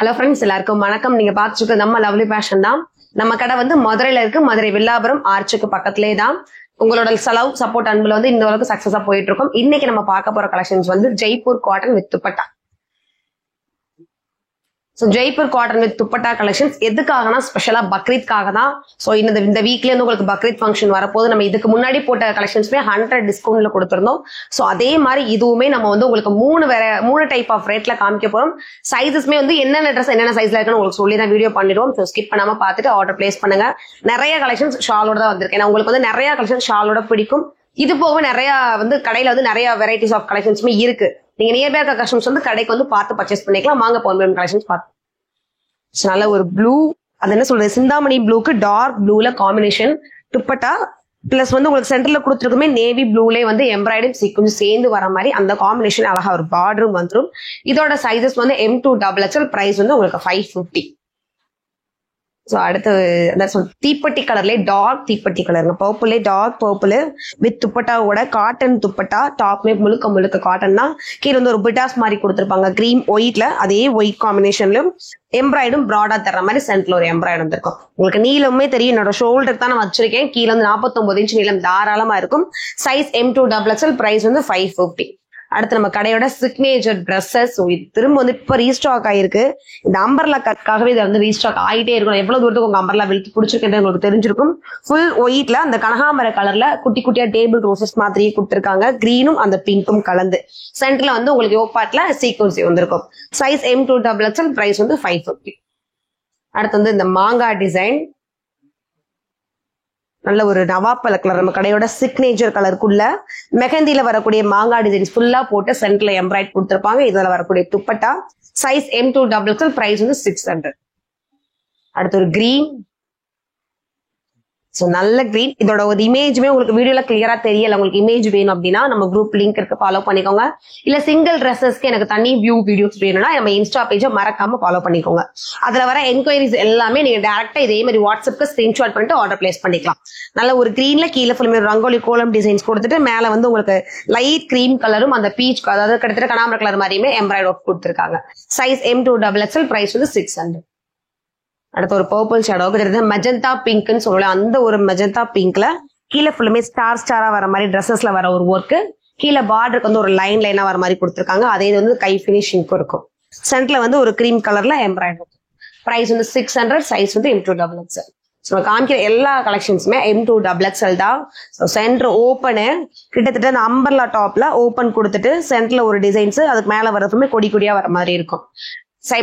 Hello friends, எல்லாருக்கும் வணக்கம். நீங்க பார்த்துட்டு நம்ம லவ்லி ஃபேஷன் தான். நம்ம கடை வந்து மதுரையில இருக்கு. மதுரை வில்லாபுரம் ஆர்ச்சுக்கு பக்கத்திலே தான். உங்களோட செலவு சப்போர்ட் அன்புல வந்து இந்த அளவுக்கு சக்சஸா போயிட்டு இருக்கும். இன்னைக்கு நம்ம பார்க்க போற கலெக்ஷன்ஸ் வந்து Jaipur cotton with dupatta. Jaipur cotton with dupatta collections எதுக்காகனா ஸ்பெஷலா பக்ரீத்காக தான். ஸோ இந்த வீக்ல இருந்து உங்களுக்கு பக்ரீத் ஃபங்க்ஷன் வரப்போது. நம்ம இதுக்கு முன்னாடி போட்ட கலெக்ஷன்ஸ்மே 100 டிஸ்கவுண்ட்ல கொடுத்திருந்தோம். ஸோ அதே மாதிரி இதுவுமே நம்ம வந்து உங்களுக்கு மூணு டைப் ஆஃப் ரேட்ல காமிக்க போறோம். சைஸஸ்மே வந்து என்னென்ன ட்ரெஸ் என்னென்ன சைஸ்ல இருக்குன்னு உங்களுக்கு சொல்லி தான் வீடியோ பண்ணிடுவோம். ஸோ ஸ்கிப் பண்ணாம பார்த்துட்டு ஆர்டர் பிளேஸ் பண்ணுங்க. நிறைய கலெக்ஷன்ஸ் ஷாலோட தான் வந்திருக்கேன். உங்களுக்கு வந்து நிறைய கலெக்ஷன் ஷாலோட பிடிக்கும். இது போக நிறைய வந்து கடையில வந்து நிறைய வெரைட்டிஸ் ஆஃப் கலெக்ஷன்ஸ்மே இருக்கு. நீங்க நியர்பை இருக்க கஸ்டமர்ஸ் வந்து கடைக்கு வந்து பார்த்து பர்ச்சேஸ் பண்ணிக்கலாம். வாங்க போன் கலெக்ஷன்ஸ் பார்த்து. நல்ல ஒரு ப்ளூ, அது என்ன சொல்றது, சிந்தாமணி ப்ளூக்கு டார்க் ப்ளூல காம்பினேஷன் துப்பட்டா. பிளஸ் வந்து உங்களுக்கு சென்டர்ல கொடுத்துருக்குமே நேவி ப்ளூலே வந்து எம்ப்ராய்டரி சீக்வன்ஸ் சேர்ந்து வர மாதிரி அந்த காம்பினேஷன் அழகா ஒரு பார்டரும் வந்துடும். இதோட சைஸஸ் வந்து M2 XXL. பிரைஸ் வந்து உங்களுக்கு 550. ஸோ அடுத்து தீப்பெட்டி கலர்லேயே டார்க் தீப்பெட்டி கலருங்க, பர்பிளே டார்க் பர்பிள் வித் துப்பட்டாவோட காட்டன் துப்பட்டா. டாப்மே முழுக்க காட்டன் தான். கீழே வந்து ஒரு பிட்டாஸ் மாதிரி கொடுத்துருப்பாங்க கிரீம் ஒயிட்ல. அதே ஒயிட் காம்பினேஷன்லயும் எம்ப்ராய்டும் ப்ராடா தர்ற மாதிரி சென்டர்ல ஒரு எம்ப்ராய்டு வந்திருக்கும். உங்களுக்கு நீளமே தெரியும், என்னோட ஷோல்டர் தான் நான் வச்சிருக்கேன். கீழே வந்து 49 இன்ச் நீளம் தாராளமா இருக்கும். Size M2 XXL. பிரைஸ் வந்து 550. அடுத்து நம்ம கடையோட சிக்னேச்சர் ட்ரெஸ்ஸஸ். திரும்ப வந்து இப்ப ரீஸ்டாக் ஆயிருக்கு. இந்த அம்பர்லா கட்காகவே இதை வந்து ரீஸ்டாக் ஆகிட்டே இருக்கும். எவ்வளவு தூரத்துக்கு உங்க அம்பர்லா வெளுத்து பிடிச்சிருக்கேன் உங்களுக்கு தெரிஞ்சிருக்கும். ஃபுல் ஒயிட்ல அந்த கனகாமர கலர்ல குட்டி குட்டியா டேபிள் ரோசஸ் மாதிரியே கொடுத்துருக்காங்க. கிரீனும் அந்த பிங்க்கும் கலந்து. சென்டர்ல வந்து உங்களுக்கு யோபாட்ல சீக்வன்ஸ் வந்திருக்கும். Size M2 XXL. பிரைஸ் வந்து 550. அடுத்து வந்து இந்த மாங்காய் டிசைன், நல்ல ஒரு நவாப்பழ கலர். நம்ம கடையோட சிக்னேச்சர் கலருக்குள்ள மெஹந்தில வரக்கூடிய மாங்காய் டிசைன்ஸ் ஃபுல்லா போட்டு சென்டர்ல எம்ப்ராய்ட் கொடுத்திருப்பாங்க. இதுல வரக்கூடிய dupatta. Size M2 XXL. Price வந்து 600. அடுத்து ஒரு கிரீன், சோ நல்ல கிரீன். இதோட ஒரு இமேஜுமே உங்களுக்கு வீடியோல கிளியரா தெரியல. உங்களுக்கு இமேஜ் வேணும் அப்படின்னா நம்ம குரூப் லிங்க் இருக்கு, ஃபாலோ பண்ணிக்கோங்க. இல்ல சிங்கிள் ட்ரெஸ்ஸஸ்க்கு எனக்கு தனி வியூ வீடியோஸ் வேணும்னா நம்ம இன்ஸ்டா பேஜை மறக்காம ஃபாலோ பண்ணிக்கோங்க. அதுல வர என்கொயரிஸ் எல்லாமே நீங்க டைரக்டா இதே மாதிரி வாட்ஸ்அப்க்கு ஸ்கிரீன்ஷாட் பண்ணிட்டு ஆர்டர் பிளேஸ் பண்ணிக்கலாம். நல்ல ஒரு கிரீன்ல கீழே ஃபுல்லுமே ரங்கோலி கோலம் டிசைன்ஸ் கொடுத்துட்டு மேல வந்து உங்களுக்கு லைட் கிரீம் கலரும் அந்த பீச், அதாவது கிட்டத்தட்ட கனாமர கலர் மாதிரியுமே எம்ப்ராய்டரி ஒர்க் கொடுத்துருக்காங்க. Size M2 XXL. பிரைஸ் வந்து 600. அடுத்து ஒரு பர்பிள் ஷேடோ, மெஜந்தா பிங்க்னு சொல்லலாம். அந்த ஒரு மெஜந்தா பிங்க்ல கீழே ஃபுல்லுமே ஸ்டாரா வர மாதிரி ட்ரெஸ்ஸஸ்ல வர ஒரு ஒர்க்கு. கீழே பார்டருக்கு வந்து ஒரு லைனா வர மாதிரி கொடுத்துருக்காங்க. அதே வந்து கை பினிஷிங்க்கும் இருக்கும். சென்டர்ல வந்து ஒரு கிரீம் கலர்ல எம்ப்ராய்டரி. பிரைஸ் வந்து 600. சைஸ் வந்து M2 XXL. ஸோ காமிக்கிற எல்லா கலெக்ஷன்ஸுமே M2 XXL தான். ஸோ சென்டர் ஓப்பனு கிட்டத்தட்ட அந்த அம்பர்லா டாப்ல ஓப்பன் கொடுத்துட்டு சென்டர்ல ஒரு டிசைன்ஸ், அதுக்கு மேல வரதுமே கொடி கொடியா வர மாதிரி இருக்கும்.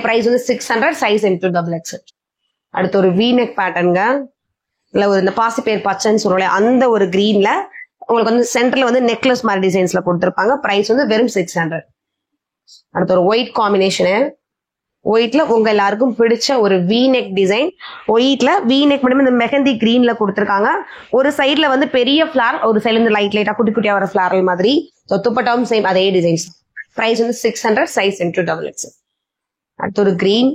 பிரைஸ் வந்து 600. Size M2 XXL. அடுத்து ஒரு வீநெக் பேட்டர்னுங்க, இல்ல ஒரு இந்த பாசிப்பேர் பச்சைன்னு சொல்லுவோம் அந்த ஒரு கிரீன்ல உங்களுக்கு வந்து சென்டர்ல வந்து நெக்லஸ் மாதிரி டிசைன்ஸ்ல கொடுத்துருப்பாங்க. பிரைஸ் வந்து வெறும் 600. அடுத்து ஒரு ஒயிட் காம்பினேஷனு, ஒயிட்ல உங்க எல்லாருக்கும் பிடிச்ச ஒரு வீநெக் டிசைன். ஒயிட்ல வீநெக் மட்டும் இந்த மெஹந்தி கிரீன்ல கொடுத்துருக்காங்க. ஒரு சைட்ல வந்து பெரிய ஃபிளார், ஒரு சைட்ல இருந்து லைட்டா குட்டி குட்டியா வர ஃபிளாரல் மாதிரி. துப்பட்டாவும் சேம் அதே டிசைன்ஸ். பிரைஸ் வந்து 600. Size M2 XXL. அடுத்து ஒரு கிரீன்,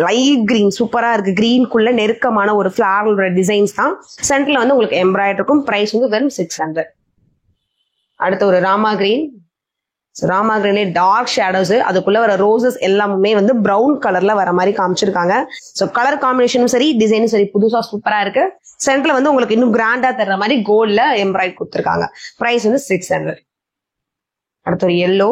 லைட் கிரீன் சூப்பரா இருக்கு. கிரீனுக்குள்ள நெருக்கமான ஒரு ஃபிளாரல் டிசைன்ஸ் தான். சென்டர்ல வந்து உங்களுக்கு எம்ப்ராய்டரி இருக்கும். பிரைஸ் வந்து வெறும் 600. அடுத்து ஒரு ராமா கிரீன். ராமா கிரீன்ல டார்க் ஷேடோஸ், அதுக்குள்ள வர ரோசஸ் எல்லாமே வந்து பிரவுன் கலர்ல வர மாதிரி காமிச்சிருக்காங்க. ஸோ கலர் காம்பினேஷனும் சரி, டிசைனும் சரி புதுசா சூப்பரா இருக்கு. சென்டர்ல வந்து உங்களுக்கு இன்னும் கிராண்டா தர்ற மாதிரி கோல்ட்ல எம்ப்ராய்டரி கொடுத்துருக்காங்க. பிரைஸ் வந்து 600. அடுத்து ஒரு எல்லோ,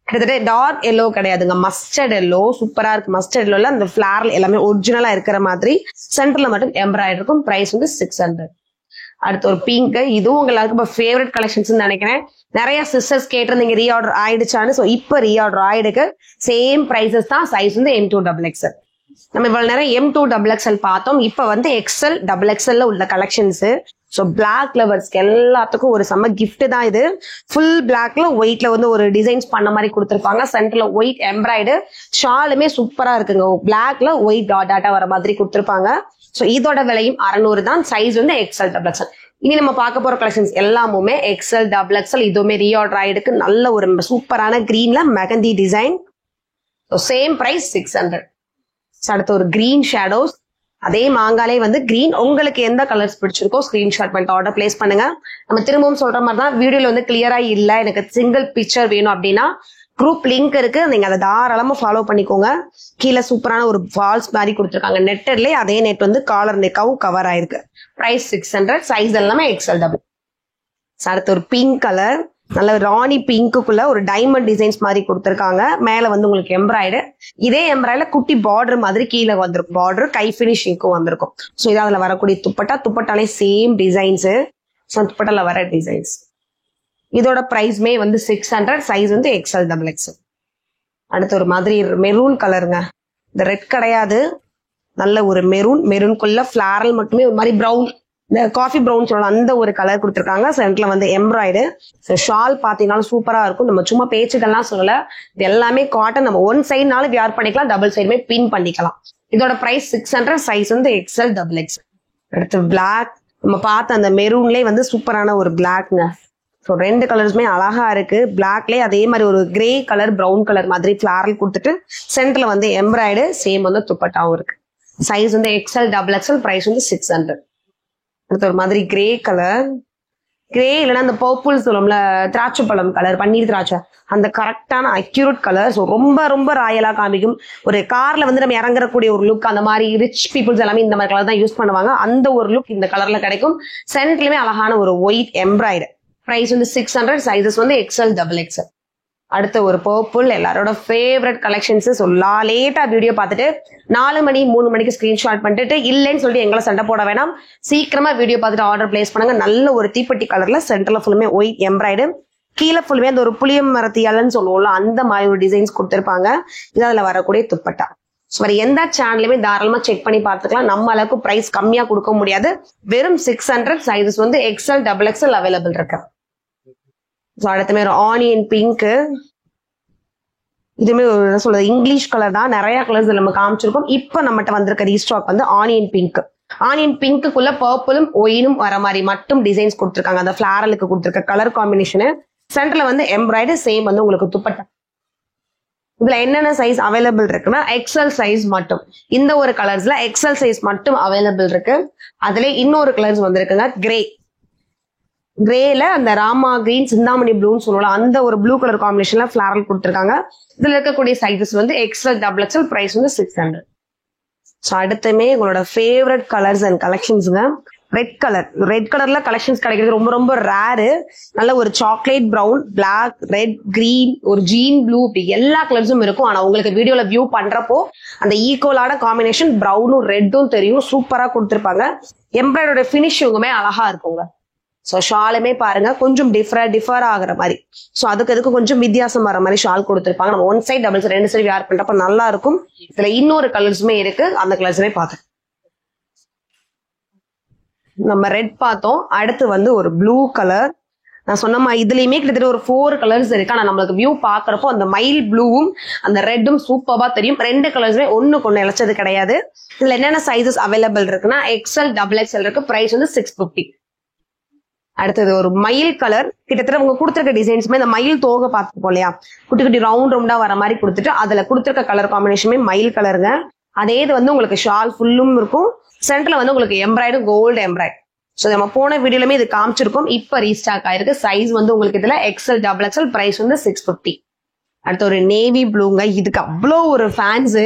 கிட்டத்தட்ட டார்க் எல்லோ கிடையாதுங்க, மஸ்டர்ட் எல்லோ. சூப்பரா இருக்கு. மஸ்டர்ட் எல்லோல அந்த ஃபிளார் எல்லாமே ஒரிஜினலா இருக்கிற மாதிரி சென்டர்ல மட்டும் எம்ப்ராய்டரி இருக்கும். பிரைஸ் வந்து 600. அடுத்து ஒரு பிங்க், இதுவும் உங்களுக்கு இப்போ ஃபேவரட் கலெக்ஷன்ஸ் நினைக்கிறேன். நிறைய சிஸ்டர்ஸ் கேட்டிருந்தீங்க ரீஆர்டர் ஆயிடுச்சான்னு. ஸோ இப்போ ரீஆர்டர் ஆயிடுக்கு. சேம் பிரைசஸ் தான். சைஸ் வந்து M2 XXL. நம்ம இவ்வளவு நேரம் M2 XXL பார்த்தோம். இப்ப வந்து XL XXL உள்ள கலெக்ஷன்ஸ். ஸோ பிளாக் லவர்ஸ்க்கு எல்லாத்துக்கும் ஒரு செம்ம கிஃப்ட் தான் இது. ஃபுல் பிளாக்ல ஒயிட்ல வந்து ஒரு டிசைன்ஸ் பண்ண மாதிரி கொடுத்துருப்பாங்க. சென்டர்ல ஒயிட் எம்ப்ராய்டு. ஷாலுமே சூப்பரா இருக்குங்க. பிளாக்ல ஒயிட் டாட்டா வர மாதிரி கொடுத்துருப்பாங்க. ஸோ இதோட விலையும் 600 தான். சைஸ் வந்து XL XXL. இனி நம்ம பார்க்க போற கலெக்ஷன்ஸ் எல்லாமுமே XL XXL. இதுவுமே ரீஆர்டர் ஆயிடுக்கு. நல்ல ஒரு சூப்பரான கிரீன்ல மெகந்தி டிசைன். Same price 600. அடுத்து ஒரு கிரீன் ஷேடோஸ், அதே மாங்காலே வந்து கிரீன். உங்களுக்கு எந்த கலர்ஸ் பிடிச்சிருக்கோ ஸ்கிரீன்ஷாட் பண்ணிட்டு ஆர்டர் பிளேஸ் பண்ணுங்க. நம்ம திரும்பவும் சொல்ற மாதிரி தான், வீடியோல வந்து கிளியரா இல்ல, எனக்கு சிங்கிள் பிக்சர் வேணும் அப்படின்னா குரூப் லிங்க் இருக்கு, நீங்க அதை தாராளமா ஃபாலோ பண்ணிக்கோங்க. கீழே சூப்பரான ஒரு ஃபால்ஸ் மாதிரி கொடுத்துருக்காங்க. நெட்டட்லயே அதே நெட் வந்து காலர் நெக்காவும் கவர் ஆயிருக்கு. பிரைஸ் 600. சைஸ் எல்லாமே எக்ஸ்எல் டபுள். அடுத்து ஒரு பிங்க் கலர், நல்ல ராணி பிங்க்குள்ள ஒரு டைமண்ட் டிசைன்ஸ் மாதிரி கொடுத்துருக்காங்க. மேல வந்து உங்களுக்கு எம்ப்ராய்டு, இதே எம்ப்ராய்டுல குட்டி பார்டர் மாதிரி கீழே வந்திருக்கும். பார்டர் கை பினிஷிங்க்கும் வந்திருக்கும். ஸோ இது அதுல வரக்கூடிய துப்பட்டா. துப்பட்டாலே சேம் டிசைன்ஸ், துப்பட்டால வர டிசைன்ஸ். இதோட பிரைஸ்மே வந்து 600. சைஸ் வந்து எக்ஸ்எல் டபுள் எக்ஸ்எல். அடுத்து ஒரு மாதிரி மெரூன் கலருங்க. இந்த ரெட் கிடையாது, நல்ல ஒரு மெரூன்குள்ள ஃபிளாரல் மட்டுமே ஒரு மாதிரி ப்ரௌன், இந்த காஃபி ப்ரௌன் சொல்லலாம், அந்த ஒரு கலர் கொடுத்துருக்காங்க. சென்டர்ல வந்து எம்ப்ராய்டு. ஷால் பாத்தீங்கன்னாலும் சூப்பரா இருக்கும். நம்ம சும்மா பேச்சுக்கள்லாம் சொல்லல, இது எல்லாமே காட்டன். நம்ம ஒன் சைடுனாலும் வியர் பண்ணிக்கலாம், டபுள் சைடுமே பின் பண்ணிக்கலாம். இதோட பிரைஸ் 600. சைஸ் வந்து எக்ஸ்எல் டபுள் எக்ஸ்எல். அடுத்து பிளாக், நம்ம பார்த்த அந்த மெரூன்லேயே வந்து சூப்பரான ஒரு பிளாக்ங்க. ஸோ ரெண்டு கலர்ஸுமே அழகா இருக்கு. பிளாக்லேயே அதே மாதிரி ஒரு கிரே கலர் ப்ரௌன் கலர் மாதிரி ஃபிளாரல் கொடுத்துட்டு சென்டர்ல வந்து எம்ப்ராய்டு, சேம் வந்து துப்பட்டாவும் இருக்கு. சைஸ் வந்து எக்ஸ்எல் டபுள் எக்ஸ்எல். பிரைஸ் வந்து 600. அடுத்து ஒரு மாதிரி கிரே கலர், கிரே இல்லைன்னா அந்த பர்பிள் சொல்லும்ல, திராட்சை பழம் கலர், பன்னீர் திராட்சை, அந்த கரெக்டான அக்யூரேட் கலர். ஸோ ரொம்ப ரொம்ப ராயலா காமிக்கும். ஒரு கார்ல வந்து நம்ம இறங்கக்கூடிய ஒரு லுக், அந்த மாதிரி ரிச் பீப்புள்ஸ் எல்லாமே இந்த மாதிரி கலர் தான் யூஸ் பண்ணுவாங்க. அந்த ஒரு லுக் இந்த கலர்ல கிடைக்கும். சென்டர்லயுமே அழகான ஒரு ஒயிட் எம்ப்ராய்டு. பிரைஸ் வந்து 600. சைஸஸ் வந்து எக்ஸ்எல் டபுள் எக்ஸ்எல். அடுத்த ஒரு பர்பிள், எல்லாரோட ஃபேவரட் கலெக்ஷன்ஸ். லேட்டா வீடியோ பார்த்துட்டு 4 மணி 3 மணிக்கு ஸ்கிரீன்ஷாட் பண்ணிட்டு இல்லைன்னு சொல்லிட்டு எங்களை சண்டை போட வேணாம். சீக்கிரமா வீடியோ பார்த்துட்டு ஆர்டர் பிளேஸ் பண்ணுங்க. நல்ல ஒரு தீப்பெட்டி கலர்ல சென்டர்ல ஃபுல்லுமே ஒயிட் எம்ப்ராய்டு, கீழே ஃபுல்லுமே அந்த ஒரு புளியம் மரத்தியாலன்னு சொல்லுவோம்ல, அந்த மாதிரி ஒரு டிசைன்ஸ் கொடுத்துருப்பாங்க. இது அதுல வரக்கூடிய துப்பட்டா. வேற எந்த சேனலுமே தாராளமா செக் பண்ணி பார்த்துக்கலாம். நம்ம அளவுக்கு பிரைஸ் கம்மியா கொடுக்க முடியாது. வெறும் 600. சைஸஸ் வந்து எக்ஸ்எல் டபுள் எக்ஸ்எல் அவைலபிள் இருக்கு. அடுத்தமே ஒரு ஆனியன் பிங்க், இதுமே என்ன சொல்றது இங்கிலீஷ் கலர் தான். நிறைய கலர்ஸ் நம்ம காமிச்சிருக்கோம். இப்ப நம்மகிட்ட வந்திருக்க ரீஸ்டாக் வந்து ஆனியன் பிங்க். ஆனியன் பிங்க்குள்ள பர்பிளும் ஒயினும் வர மாதிரி மட்டும் டிசைன்ஸ் கொடுத்துருக்காங்க. அந்த ஃபிளாரலுக்கு கொடுத்துருக்க கலர் காம்பினேஷனு. சென்டர்ல வந்து எம்ப்ராய்டு, சேம் வந்து உங்களுக்கு துப்பட்டா. இதுல என்னென்ன சைஸ் அவைலபிள் இருக்குன்னா எக்ஸ்எல் சைஸ் மட்டும். இந்த ஒரு கலர்ஸ்ல எக்ஸ்எல் சைஸ் மட்டும் அவைலபிள் இருக்கு. அதுல இன்னொரு கலர்ஸ் வந்திருக்குங்க, கிரே. கிரேல அந்த ராமா கிரீன், சிந்தாமணி ப்ளூன்னு சொல்லுவோம், அந்த ஒரு ப்ளூ கலர் காம்பினேஷன்ல ஃபிளாரல் கொடுத்துருக்காங்க. இதுல இருக்கக்கூடிய சைஸஸ் வந்து எக்ஸ்எல் டபுள் எக்ஸ்எல். பிரைஸ் வந்து 600. ஸோ அடுத்துமே உங்களோட ஃபேவரட் கலர்ஸ் அண்ட் கலெக்ஷன்ஸுங்க. Red colour. ரெட் கலர்ல கலெக்ஷன்ஸ் கிடைக்கிறது ரொம்ப ரொம்ப ரேரு. நல்ல ஒரு chocolate brown, black, red, green, ஒரு ஜீன் ப்ளூ, இப்படி எல்லா கலர்ஸும் இருக்கும். ஆனா உங்களுக்கு வீடியோல வியூ பண்றப்போ அந்த ஈக்குவலான காம்பினேஷன் ப்ரௌனும் ரெட்டும் தெரியும். சூப்பரா கொடுத்துருப்பாங்க. எம்ப்ராய்டரோட பினிஷிங்குமே அழகா இருக்குங்க. ஸோ ஷாலுமே பாருங்க கொஞ்சம் டிஃபர் ஆகுற மாதிரி. ஸோ அதுக்கு கொஞ்சம் வித்தியாசம் வர மாதிரி ஷால் கொடுத்துருப்பாங்க. நம்ம ஒன் சைட் டபுள் சைட் ரெண்டு சைடு வேர் பண்றப்ப நல்லா இருக்கும். இதுல இன்னொரு கலர்ஸுமே இருக்கு, அந்த கலர்ஸுமே பார்த்தோம். நம்ம ரெட் பார்த்தோம். அடுத்து வந்து ஒரு ப்ளூ கலர். நான் சொன்ன மாதிரி இதுலயுமே கிட்டத்தட்ட ஒரு 4 கலர்ஸ் இருக்கு. ஆனா நம்மளுக்கு வியூ பாக்குறப்போ அந்த மைல் ப்ளூவும் அந்த ரெட்டும் சூப்பரா தெரியும். ரெண்டு கலர்ஸுமே ஒண்ணுக்கு ஒண்ணு இழைச்சது கிடையாது. இதுல என்னென்ன சைசஸ் அவைலபிள் இருக்குன்னா எக்ஸ்எல் டபுள் எக்ஸ்எல் இருக்கு. பிரைஸ் வந்து 650. அடுத்தது ஒரு மயில் கலர். கிட்டத்தட்ட உங்க கொடுத்துருக்க டிசைன்ஸுமே இந்த மயில் தோகை பார்த்துப்போம் இல்லையா, குட்டி குட்டி ரவுண்டா வர மாதிரி கொடுத்துட்டு அதுல கொடுத்துருக்க கலர் காம்பினேஷனுமே மயில் கலருங்க. அதே இது வந்து உங்களுக்கு ஷால் ஃபுல்லும் இருக்கும். சென்டர்ல வந்து உங்களுக்கு எம்ப்ராய்டு, கோல்டு எம்ப்ராய்டு. ஸோ நம்ம போன வீடியோலுமே இது காமிச்சிருக்கோம். இப்ப ரீஸ்டாக் ஆயிருக்கு. சைஸ் வந்து உங்களுக்கு இதுல எக்ஸ்எல் டபுள் எக்ஸ்எல். பிரைஸ் வந்து 650. அடுத்து ஒரு நேவி ப்ளூங்க. இதுக்கு அவ்வளோ ஒரு ஃபேன்ஸ்.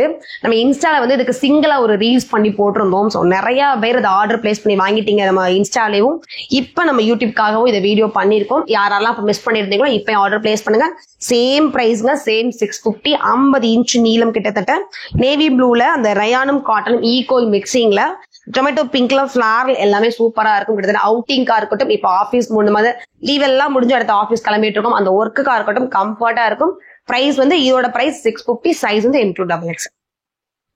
நம்ம இன்ஸ்டால வந்து இதுக்கு சிங்கிளா ஒரு ரீல்ஸ் பண்ணி போட்டிருந்தோம். ஸோ நிறைய பேர் அதை ஆர்டர் பிளேஸ் பண்ணி வாங்கிட்டீங்க நம்ம இன்ஸ்டாலேயும். இப்ப நம்ம யூடியூப்காகவும் இதை வீடியோ பண்ணியிருக்கோம். யாரெல்லாம் இப்ப மிஸ் பண்ணிருந்தீங்களோ இப்ப ஆர்டர் பிளேஸ் பண்ணுங்க. சேம் பிரைஸ்ங்க, சேம் 650. 50 இன்ச் நீளம் கிட்டத்தட்ட. நேவி ப்ளூல அந்த ரயானும் காட்டனும் ஈக்குவல் மிக்சிங்ல, டொமேட்டோ பிங்க்ல ஃபிளாரல் எல்லாமே சூப்பரா இருக்கும். கிட்டத்தட்ட அவுட்டிங்கா இருக்கட்டும், இப்ப ஆஃபீஸ் முடிஞ்ச லீவ் எல்லாம் முடிஞ்சு அடுத்த ஆஃபீஸ் கிளம்பிட்டு இருக்கோம், அந்த ஒர்க்குக்கா இருக்கட்டும் கம்ஃபர்ட்டா இருக்கும். பிரைஸ் வந்து இதோட பிரைஸ் 650. சைஸ் வந்து M2 டபுள் எக்ஸ்.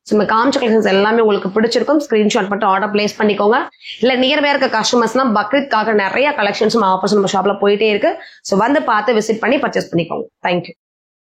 நம்ம காமிச்ச கலெக்ஷன்ஸ் எல்லாமே உங்களுக்கு பிடிச்சிருக்கும். ஸ்கிரீன்ஷாட் மட்டும் ஆர்டர் பிளேஸ் பண்ணிக்கோங்க. இல்ல நியர்பை இருக்க கஸ்டமர்ஸ்னா பக்ரீத்காக நிறைய கலெக்ஷன்ஸ் ஆஃபர்ஸ் நம்ம ஷாப்ல போயிட்டே இருக்கு. ஸோ வந்து பார்த்து விசிட் பண்ணி பர்ச்சேஸ் பண்ணிக்கோங்க. தேங்க்யூ.